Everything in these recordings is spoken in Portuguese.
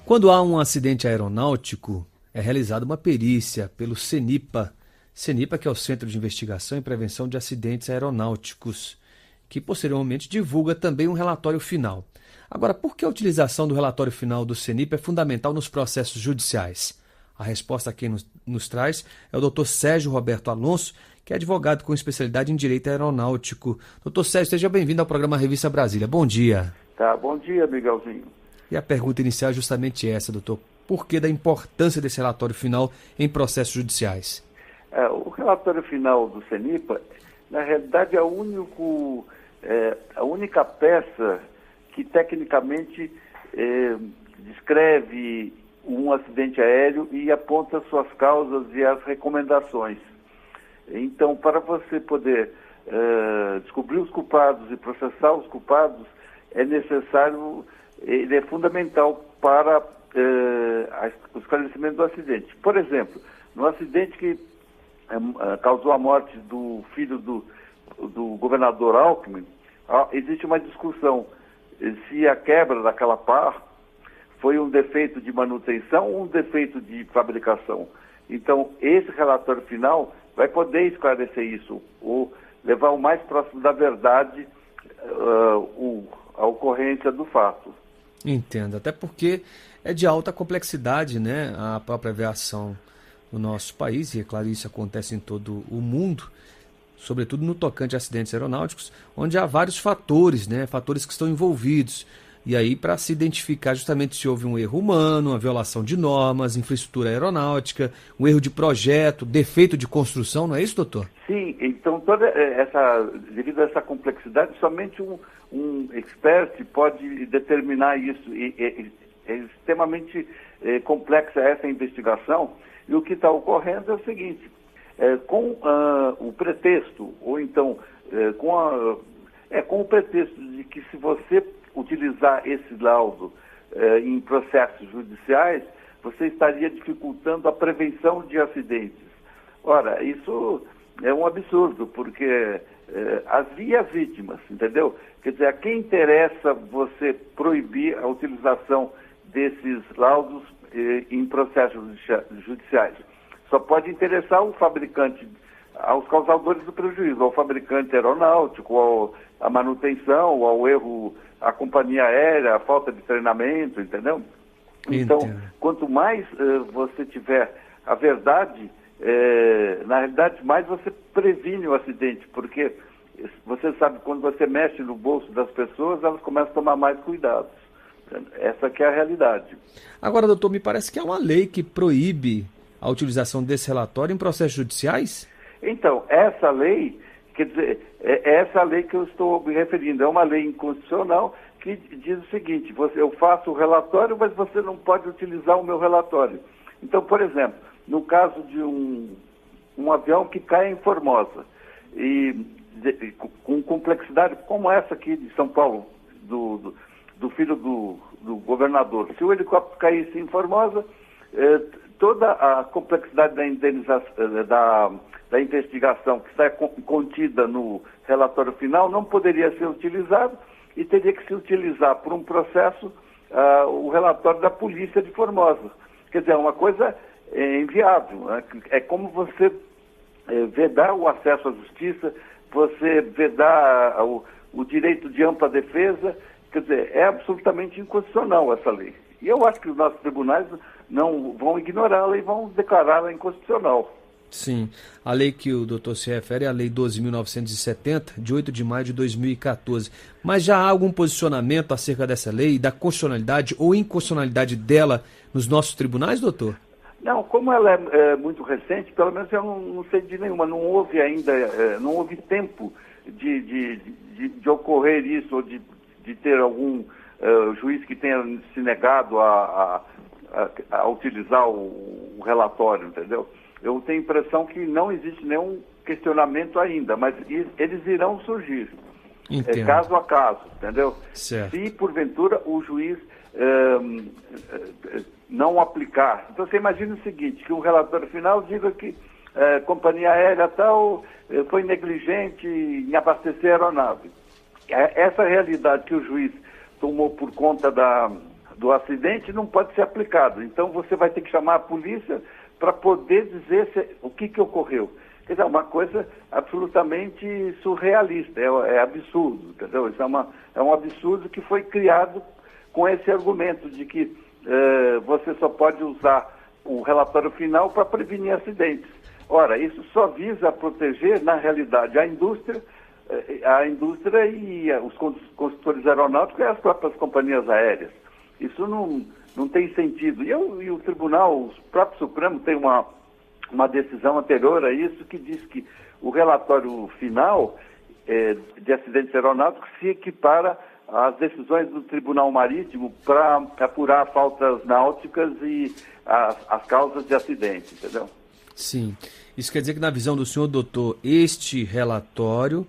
Quando há um acidente aeronáutico, é realizada uma perícia pelo CENIPA. CENIPA, que é o Centro de Investigação e Prevenção de Acidentes Aeronáuticos, que posteriormente divulga também um relatório final. Agora, por que a utilização do relatório final do CENIPA é fundamental nos processos judiciais? A resposta aqui nos traz é o Dr. Sérgio Roberto Alonso, que é advogado com especialidade em Direito Aeronáutico. Dr. Sérgio, seja bem-vindo ao programa Revista Brasília. Bom dia. Bom dia, Miguelzinho. E a pergunta inicial é justamente essa, doutor. Por que da importância desse relatório final em processos judiciais? O relatório final do CENIPA, na realidade, é a única peça que tecnicamente descreve um acidente aéreo e aponta suas causas e as recomendações. Então, para você poder descobrir os culpados e processar os culpados, é necessário, ele é fundamental para o esclarecimento do acidente. Por exemplo, no acidente que causou a morte do filho do governador Alckmin, existe uma discussão se a quebra daquela pá foi um defeito de manutenção ou um defeito de fabricação. Então, esse relatório final vai poder esclarecer isso, ou levar o mais próximo da verdade a ocorrência do fato. Entendo, até porque é de alta complexidade, né, a própria aviação no nosso país, e é claro, isso acontece em todo o mundo, sobretudo no tocante a acidentes aeronáuticos, onde há vários fatores, né, fatores que estão envolvidos. E aí, para se identificar justamente se houve um erro humano, uma violação de normas, infraestrutura aeronáutica, um erro de projeto, defeito de construção, não é isso, doutor? Sim, então devido a essa complexidade, somente um expert pode determinar isso. É extremamente complexa essa investigação, e o que está ocorrendo é o seguinte, com o pretexto, ou então com o pretexto de que se você utilizar esse laudo em processos judiciais, você estaria dificultando a prevenção de acidentes. Ora, isso é um absurdo, porque havia vítimas, entendeu? Quer dizer, a quem interessa você proibir a utilização desses laudos em processos judiciais? Só pode interessar o fabricante, aos causadores do prejuízo, ao fabricante aeronáutico, à manutenção, ao erro, à companhia aérea, à falta de treinamento, entendeu? Então, quanto mais você tiver a verdade, na realidade, mais você previne o acidente, porque você sabe, quando você mexe no bolso das pessoas, elas começam a tomar mais cuidados. Essa que é a realidade. Agora, doutor, me parece que há uma lei que proíbe a utilização desse relatório em processos judiciais? Então, essa lei, quer dizer, é essa lei que eu estou me referindo. É uma lei inconstitucional que diz o seguinte: eu faço o relatório, mas você não pode utilizar o meu relatório. Então, por exemplo, no caso de um avião que cai em Formosa, com complexidade como essa aqui de São Paulo, do filho do governador, se o helicóptero caísse em Formosa, toda a complexidade da indenização, da investigação que está contida no relatório final não poderia ser utilizado e teria que se utilizar por um processo o relatório da polícia de Formosa. Quer dizer, é uma coisa inviável, né? É como você vedar o acesso à justiça, você vedar o direito de ampla defesa. Quer dizer, é absolutamente inconstitucional essa lei. E eu acho que os nossos tribunais não vão ignorá-la e vão declará-la inconstitucional. Sim, a lei que o doutor se refere é a Lei 12.970, de 8 de maio de 2014. Mas já há algum posicionamento acerca dessa lei, da constitucionalidade ou inconstitucionalidade dela nos nossos tribunais, doutor? Não, como ela é muito recente, pelo menos eu não sei de nenhuma. Não houve ainda, não houve tempo de ocorrer isso, ou de ter algum juiz que tenha se negado a utilizar o relatório, entendeu? Eu tenho a impressão que não existe nenhum questionamento ainda, mas eles irão surgir, caso a caso, entendeu? Certo. Se, porventura, o juiz não aplicar. Então, você imagina o seguinte, que um relatório final diga que companhia aérea tal foi negligente em abastecer a aeronave. Essa realidade que o juiz tomou por conta do acidente não pode ser aplicado. Então você vai ter que chamar a polícia para poder dizer o que ocorreu. Quer dizer, é uma coisa absolutamente surrealista, é absurdo, entendeu? Isso é um absurdo que foi criado com esse argumento de que você só pode usar o relatório final para prevenir acidentes. Ora, isso só visa proteger, na realidade, a indústria e os construtores aeronáuticos e as próprias companhias aéreas. Isso não tem sentido. E o tribunal, o próprio Supremo tem uma decisão anterior a isso que diz que o relatório final de acidentes aeronáuticos se equipara às decisões do Tribunal Marítimo para apurar faltas náuticas e as causas de acidente, entendeu? Sim. Isso quer dizer que, na visão do senhor, doutor, este relatório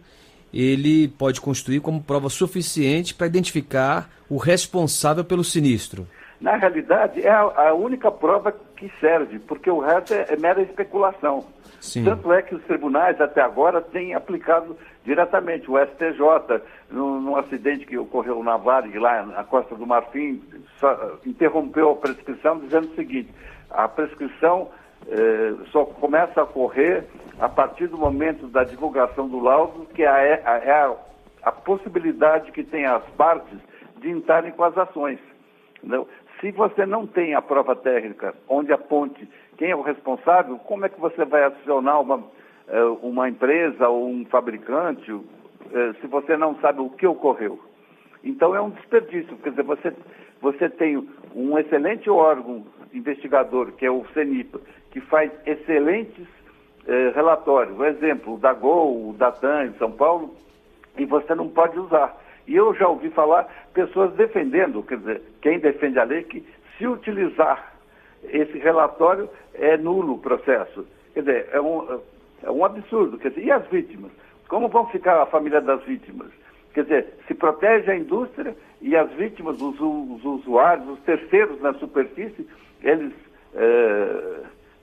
ele pode constituir como prova suficiente para identificar o responsável pelo sinistro? Na realidade, é a única prova que serve, porque o resto é mera especulação. Sim. Tanto é que os tribunais, até agora, têm aplicado diretamente. O STJ, num acidente que ocorreu na Varig, lá na Costa do Marfim, interrompeu a prescrição, dizendo o seguinte: a prescrição só começa a ocorrer a partir do momento da divulgação do laudo, que é a possibilidade que tem as partes de entrarem com as ações. Entendeu? Se você não tem a prova técnica onde aponte quem é o responsável, como é que você vai acionar uma empresa ou um fabricante se você não sabe o que ocorreu? Então é um desperdício. Quer dizer, você tem um excelente órgão investigador, que é o CENIPA, que faz excelentes relatórios. O exemplo, o da Gol, o da TAM em São Paulo, e você não pode usar. E eu já ouvi falar pessoas defendendo, quer dizer, quem defende a lei, que se utilizar esse relatório é nulo o processo. Quer dizer, é um absurdo. Quer dizer, e as vítimas? Como vão ficar a família das vítimas? Quer dizer, se protege a indústria e as vítimas, os usuários, os terceiros na superfície, eles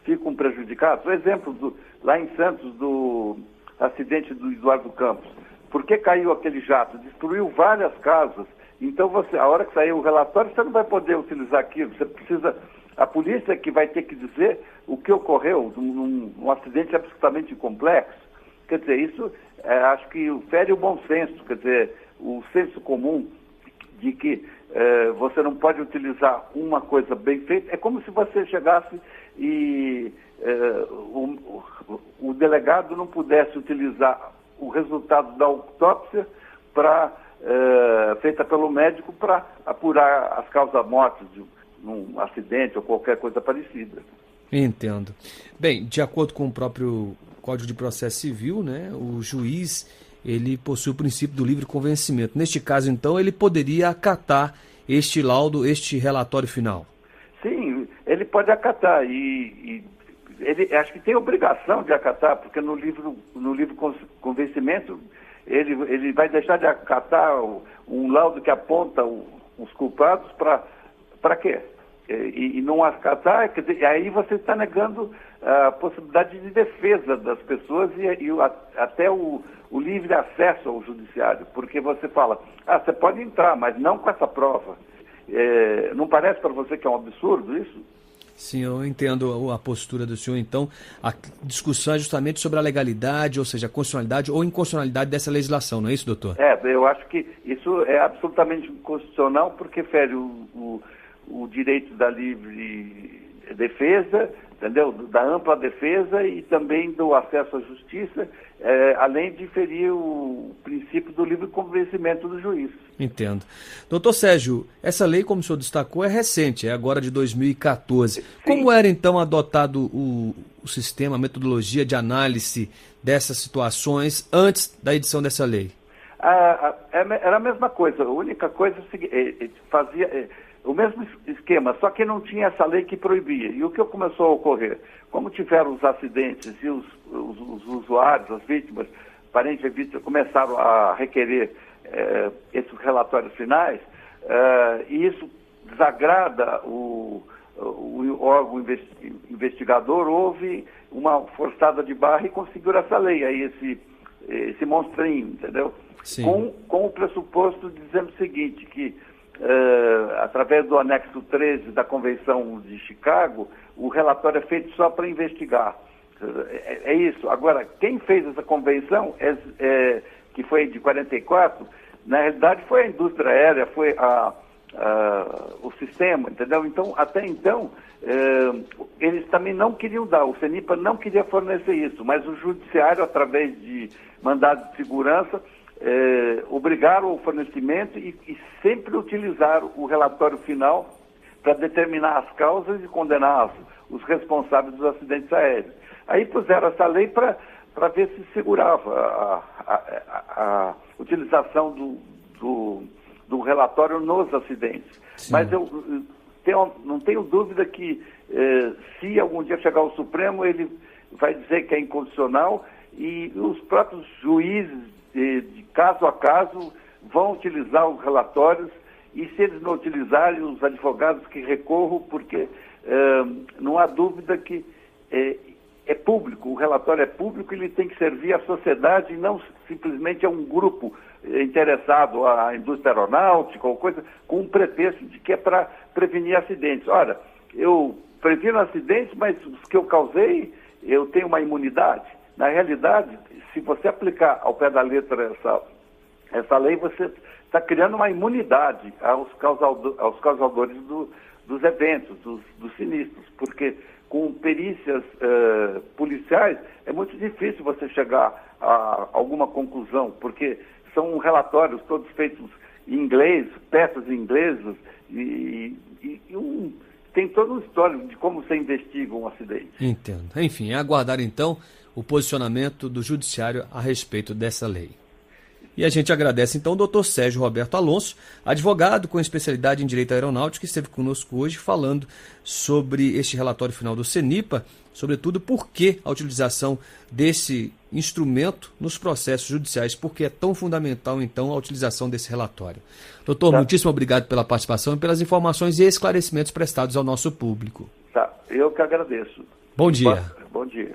ficam prejudicados. O exemplo lá em Santos do acidente do Eduardo Campos. Por que caiu aquele jato? Destruiu várias casas. Então, a hora que sair o relatório, você não vai poder utilizar aquilo. Você precisa... A polícia que vai ter que dizer o que ocorreu num acidente absolutamente complexo. Quer dizer, isso acho que fere o bom senso, quer dizer, o senso comum de que você não pode utilizar uma coisa bem feita. É como se você chegasse e o delegado não pudesse utilizar o resultado da autópsia feita pelo médico para apurar as causas mortes de um acidente ou qualquer coisa parecida. Entendo. Bem, de acordo com o próprio Código de Processo Civil, né, o juiz ele possui o princípio do livre convencimento. Neste caso, então, ele poderia acatar este laudo, este relatório final? Sim, ele pode acatar e ele acho que tem obrigação de acatar, porque no livre convencimento ele vai deixar de acatar um laudo que aponta os culpados para quê? E não acatar, quer dizer, aí você está negando a possibilidade de defesa das pessoas e até o livre acesso ao judiciário, porque você fala, você pode entrar, mas não com essa prova. Não parece para você que é um absurdo isso? Sim, eu entendo a postura do senhor. Então, a discussão é justamente sobre a legalidade, ou seja, a constitucionalidade ou inconstitucionalidade dessa legislação, não é isso, doutor? Eu acho que isso é absolutamente inconstitucional porque fere o direito da livre defesa, entendeu? Da ampla defesa e também do acesso à justiça, além de ferir o princípio do livre convencimento do juiz. Entendo. Doutor Sérgio, essa lei, como o senhor destacou, é recente, é agora de 2014. Sim. Como era, então, adotado o sistema, a metodologia de análise dessas situações antes da edição dessa lei? Era a mesma coisa. A única coisa fazia... o mesmo esquema, só que não tinha essa lei que proibia. E o que começou a ocorrer? Como tiveram os acidentes e os usuários, as vítimas, parentes e vítimas, começaram a requerer esses relatórios finais, e isso desagrada o órgão investigador, houve uma forçada de barra e conseguiu essa lei, aí esse monstrinho, entendeu? Sim. Com o pressuposto dizendo o seguinte, que através do anexo 13 da Convenção de Chicago, o relatório é feito só para investigar. É isso. Agora, quem fez essa convenção, que foi de 44, na realidade foi a indústria aérea, foi o sistema, entendeu? Então, até então, eles também não queriam dar, o CENIPA não queria fornecer isso, mas o judiciário, através de mandado de segurança, obrigaram o fornecimento e sempre utilizaram o relatório final para determinar as causas e condenar os responsáveis dos acidentes aéreos. Aí puseram essa lei para ver se segurava a utilização do relatório nos acidentes. Sim. Mas eu não tenho dúvida que se algum dia chegar ao Supremo, ele vai dizer que é incondicional e os próprios juízes, de caso a caso, vão utilizar os relatórios e se eles não utilizarem, os advogados que recorram, porque não há dúvida que é público, o relatório é público, ele tem que servir à sociedade e não simplesmente a um grupo interessado, à indústria aeronáutica ou coisa, com um pretexto de que é para prevenir acidentes. Ora, eu previno acidentes, mas os que eu causei, eu tenho uma imunidade. Na realidade, se você aplicar ao pé da letra essa lei, você está criando uma imunidade aos causadores dos eventos, dos sinistros, porque com perícias policiais é muito difícil você chegar a alguma conclusão, porque são relatórios todos feitos em inglês, peças inglesas, tem toda uma história de como se investiga um acidente. Entendo. Enfim, é aguardar então o posicionamento do Judiciário a respeito dessa lei. E a gente agradece então o doutor Sérgio Roberto Alonso, advogado com especialidade em Direito Aeronáutico, que esteve conosco hoje falando sobre este relatório final do CENIPA, sobretudo por que a utilização desse instrumento nos processos judiciais, porque é tão fundamental então a utilização desse relatório. Doutor, muitíssimo obrigado pela participação e pelas informações e esclarecimentos prestados ao nosso público. Eu que agradeço. Bom dia. Bom dia.